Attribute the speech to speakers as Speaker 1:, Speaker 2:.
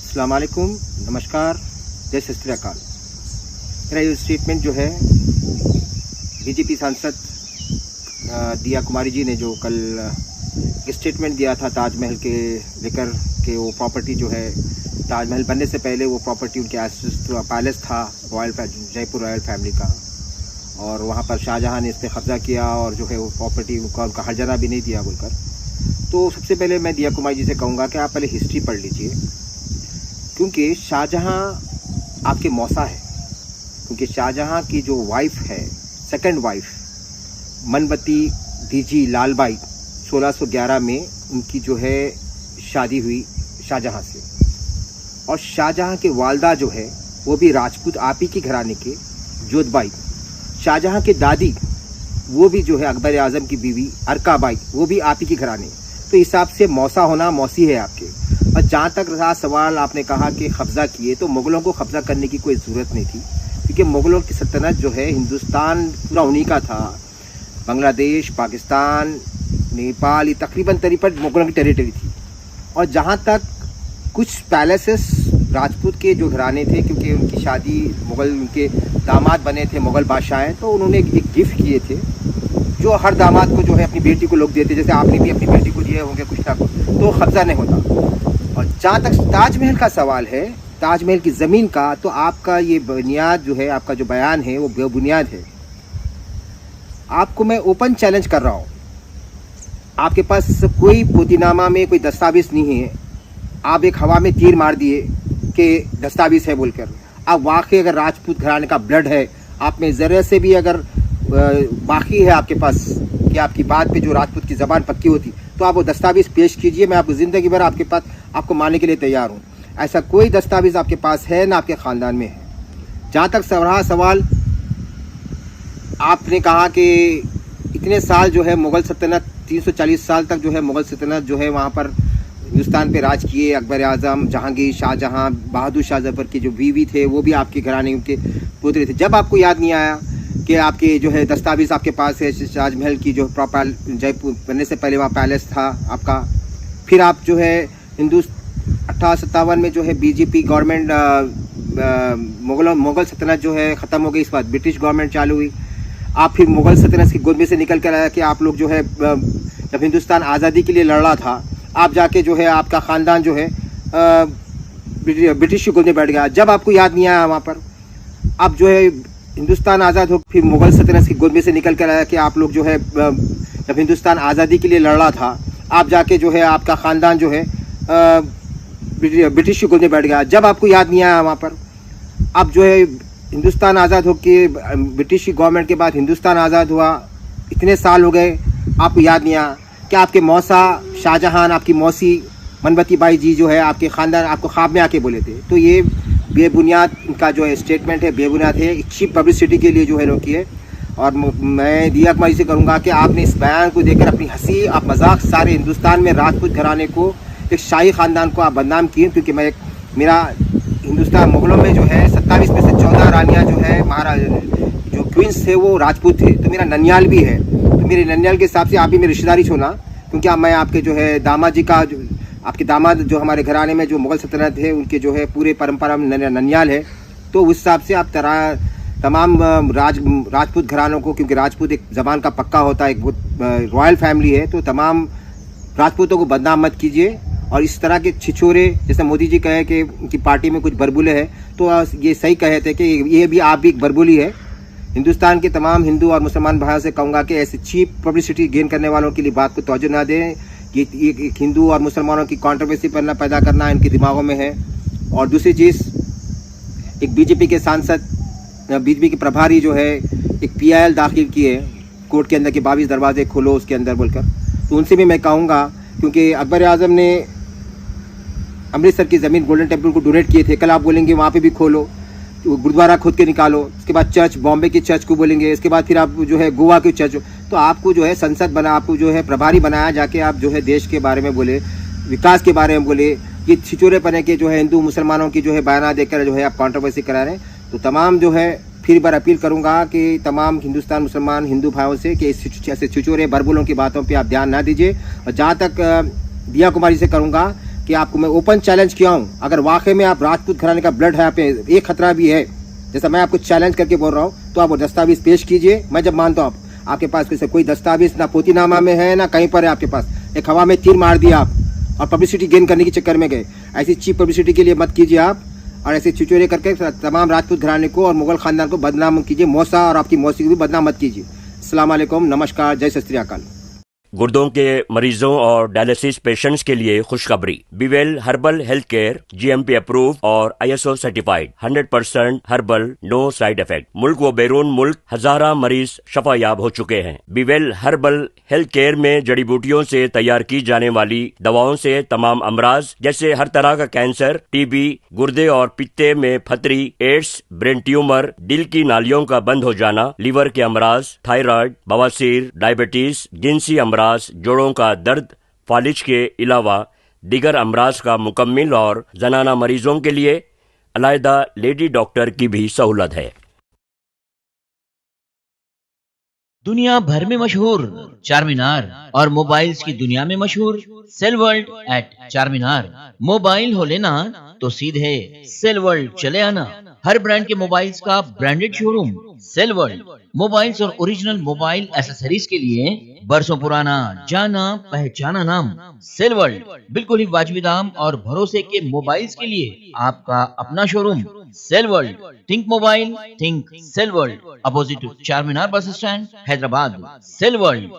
Speaker 1: अस्सलाम वालेकुम, नमस्कार, जय श्री अकाल। मेरा ये स्टेटमेंट जो है बीजेपी सांसद दिया कुमारी जी ने जो कल स्टेटमेंट दिया था ताजमहल के लेकर के वो प्रॉपर्टी जो है ताजमहल बनने से पहले वो प्रॉपर्टी उनके पैलेस था रॉयल जयपुर रॉयल फैमिली का, और वहाँ पर शाहजहां ने इस पर कब्ज़ा किया और जो है वो प्रॉपर्टी उनका हर्जाना भी नहीं दिया बोलकर। तो सबसे पहले मैं दिया कुमारी जी से कहूँगा कि आप पहले हिस्ट्री पढ़ लीजिए, क्योंकि शाहजहां आपके मौसा है। क्योंकि शाहजहां की जो वाइफ है, सेकंड वाइफ मनबती दीजी लालबाई, 1611 में उनकी जो है शादी हुई शाहजहां से, और शाहजहां के वालदा जो है वो भी राजपूत आप ही के घराने के जोधबाई। शाहजहां के दादी वो भी जो है अकबर आज़म की बीवी अरकाबाई, वो भी आप ही के घराने। तो हिसाब से मौसा होना मौसी है आपके। और जहाँ तक रहा सवाल, आपने कहा कि कब्ज़ा किए, तो मुग़लों को कब्ज़ा करने की कोई ज़रूरत नहीं थी, क्योंकि मुग़लों की सल्तनत जो है हिंदुस्तान पूरा उन्हीं का था। बांग्लादेश, पाकिस्तान, नेपाल, ये तकरीबन मुग़लों की टेरिटरी थी। और जहाँ तक कुछ पैलेसेस राजपूत के जो घराने थे, क्योंकि उनकी शादी मुग़ल, उनके दामाद बने थे मुग़ल बादशाह, तो उन्होंने एक गिफ्ट किए थे जो हर दामाद को जो है अपनी बेटी को लोग देते, जैसे आपने भी अपनी बेटी को दिए होंगे कुछ ना कुछ, तो कब्ज़ा नहीं होता। और जहाँ तक ताजमहल का सवाल है, ताजमहल की ज़मीन का, तो आपका ये बुनियाद जो है, आपका जो बयान है वो बेबुनियाद है। आपको मैं ओपन चैलेंज कर रहा हूँ, आपके पास कोई पोतीनामा में कोई दस्तावेज़ नहीं है। आप एक हवा में तीर मार दिए कि दस्तावेज़ है बोलकर। अब वाकई अगर राजपूत घराने का ब्लड है आप में, ज़रे से भी अगर बाकी है आपके पास कि आपकी बात पे जो राजपूत की ज़बान पक्की होती, तो आप वो दस्तावेज़ पेश कीजिए। मैं आपको ज़िंदगी भर आपके पास आपको मानने के लिए तैयार हूँ। ऐसा कोई दस्तावेज़ आपके पास है ना आपके ख़ानदान में है। जहाँ तक रहा सवाल, आपने कहा कि इतने साल जो है मुग़ल सल्तनत, 340 साल तक जो है मुग़ल सल्तनत जो है वहाँ पर हिंदुस्तान पे राज किए। अकबर आज़म, जहांगीर, शाहजहां, बहादुर शाह ज़फ़र के जो बीवी थे वो भी आपके घराने उनके पुत्र थे। जब आपको याद नहीं आया कि आपके जो है दस्तावेज़ आपके पास है ताजमहल की, जो प्रॉपर जयपुर बनने से पहले वहाँ पैलेस था आपका, फिर आप जो है 1857 में जो है बीजेपी गवर्नमेंट, मुग़ल सल्तनत जो है ख़त्म हो गई, इस बार ब्रिटिश गवर्नमेंट चालू हुई। आप फिर मुग़ल सल्तनत की गोद में से निकल कर आया कि आप लोग जो है जब हिंदुस्तान आज़ादी के लिए लड़ रहा था, आप जाके जो है आपका ख़ानदान जो है ब्रिटिश की गोद में बैठ गया। जब आपको याद नहीं आया वहाँ पर, आप जो है हिंदुस्तान आज़ाद हो, फिर मुग़ल सल्तनत की गोद में से निकल कर आया कि आप लोग जो है जब हिंदुस्तान आज़ादी के लिए लड़ रहा था, आप जाके जो है आपका ख़ानदान जो है ब्रिटिश की गोद में बैठ गया। जब आपको याद नहीं आया वहाँ पर, आप जो है हिंदुस्तान आज़ाद हो के ब्रिटिश की गवर्नमेंट के बाद हिंदुस्तान आज़ाद हुआ, इतने साल हो गए, आपको याद नहीं आया कि आपके मौसा शाहजहां, आपकी मौसी मनबती बाई जी जो है आपके ख़ानदान आपको ख्वाब में आके बोले थे। तो ये बेबुनियाद इनका जो है स्टेटमेंट है, बेबुनियाद है, चीप पब्लिसिटी के लिए जो है लोग किए। और मैं दिया कुमारी से करूँगा कि आपने इस बयान को देकर अपनी हंसी, आप मजाक, सारे हिंदुस्तान में राजपूत घराने को, एक शाही ख़ानदान को आप बदनाम किए। क्योंकि मेरा हिंदुस्तान मुग़लों में जो है 27 में से 14 रानियाँ जो है महाराज जो क्वींस थे वो राजपूत थे। तो मेरा ननियाल भी है, तो मेरे ननियाल के हिसाब से आप भी मेरी रिश्तेदारी छोड़ना, क्योंकि मैं आपके जो है दामाद जी का, आपके दामाद जो हमारे घराने में जो मुग़ल सल्तनत है उनके जो है पूरे परंपरा में ननियाल है। तो उस हिसाब से आप तमाम राजपूत घरानों को, क्योंकि राजपूत एक ज़बान का पक्का होता है, एक बहुत रॉयल फैमिली है, तो तमाम राजपूतों को बदनाम मत कीजिए। और इस तरह के छिछोरे, जैसे मोदी जी कहे कि उनकी पार्टी में कुछ बरबुले हैं, तो ये सही कहे थे कि ये भी आप भी एक बरबुली है। हिंदुस्तान के तमाम हिंदू और मुसलमान भाइयों से कहूँगा कि ऐसे चीप पब्लिसिटी गेन करने वालों के लिए बात को तवज्जो ना दें। ये एक हिंदू और मुसलमानों की कंट्रोवर्सी पैदा करना इनके दिमागों में है। और दूसरी चीज़, एक बीजेपी के सांसद, बीजेपी के प्रभारी जो है एक PIL दाखिल किए कोर्ट के अंदर के 22 दरवाजे खोलो उसके अंदर बोलकर, तो उनसे भी मैं कहूँगा, क्योंकि अकबर आज़म ने अमृतसर की ज़मीन गोल्डन टेम्पल को डोनेट किए थे, कल आप बोलेंगे वहाँ पे भी खोलो, गुरुद्वारा खुद के निकालो। उसके बाद चर्च, बॉम्बे की चर्च को बोलेंगे, इसके बाद फिर आप जो है गोवा की चर्च। तो आपको जो है संसद बना, आपको जो है प्रभारी बनाया, जाके आप जो है देश के बारे में बोले, विकास के बारे में बोले। ये छिचोरे पने के जो है हिंदू मुसलमानों की जो है बयान देकर जो है आप कंट्रोवर्सी करा रहे हैं। तो तमाम जो है फिर बार अपील करूँगा कि तमाम हिंदुस्तान मुसलमान हिंदू भाइयों से कि ऐसे छिचोरे बरबुलों की बातों पर आप ध्यान ना दीजिए। और जहाँ तक दिया कुमारी से करूँगा कि आपको मैं ओपन चैलेंज किया हूँ, अगर वाकई में आप राजपूत घराने का ब्लड है, आप पे एक खतरा भी है, जैसा मैं आपको चैलेंज करके बोल रहा हूँ, तो आप वो दस्तावेज पेश कीजिए। मैं जब मानता हूँ आपके पास कोई दस्तावेज ना पोतीनामा में है ना कहीं पर है आपके पास, एक हवा में तीर मार दिया आप और पब्लिसिटी गेन करने के चक्कर में गए। ऐसी चीप पब्लिसिटी के लिए मत कीजिए आप, और ऐसे चिचोरे करके तमाम राजपूत घराने को और मुगल खानदान को बदनाम कीजिए। मौसा और आपकी मौसी को भी बदनाम मत कीजिए। अस्सलाम वालेकुम, नमस्कार, जय सत श्री अकाल।
Speaker 2: गुर्दों के मरीजों और डायलिसिस पेशेंट्स के लिए खुशखबरी। Biwell herbal health care GMP approve और ISO certified, 100% herbal, no side effect. मुल्क व बैरून मुल्क हजारा मरीज शफायाब हो चुके हैं। बीवेल हर्बल हेल्थ केयर में जड़ी बूटियों से तैयार की जाने वाली दवाओं से तमाम अमराज जैसे हर तरह का कैंसर, TB, गुर्दे और पित्ते में फतरी, एड्स, ब्रेन ट्यूमर, दिल की नालियों का बंद हो जाना, लीवर के अमराज, थायराइड, बवासीर, डायबिटीज, जिनसी अमराज, जोड़ों का दर्द, फालिज के अलावा दीगर अमराज का मुकम्मिल और जनाना मरीजों के लिए अलहदा लेडी डॉक्टर की भी सहूलत है।
Speaker 3: दुनिया भर में मशहूर चारमीनार और मोबाइल्स की दुनिया में मशहूर Cell World at Charminar. Mobile हो लेना तो सीधे सेल वर्ल्ड चले आना। हर ब्रांड के मोबाइल्स का branded showroom Cell World. Mobiles और ओरिजिनल मोबाइल एसेसरीज के लिए बरसों पुराना जाना पहचाना नाम सेल वर्ल्ड। बिल्कुल ही वाजिबी दाम और भरोसे के मोबाइल्स के लिए आपका अपना showroom Cell World. Think mobile, think Cell World. Opposite Charminar bus stand, Hyderabad. Cell world.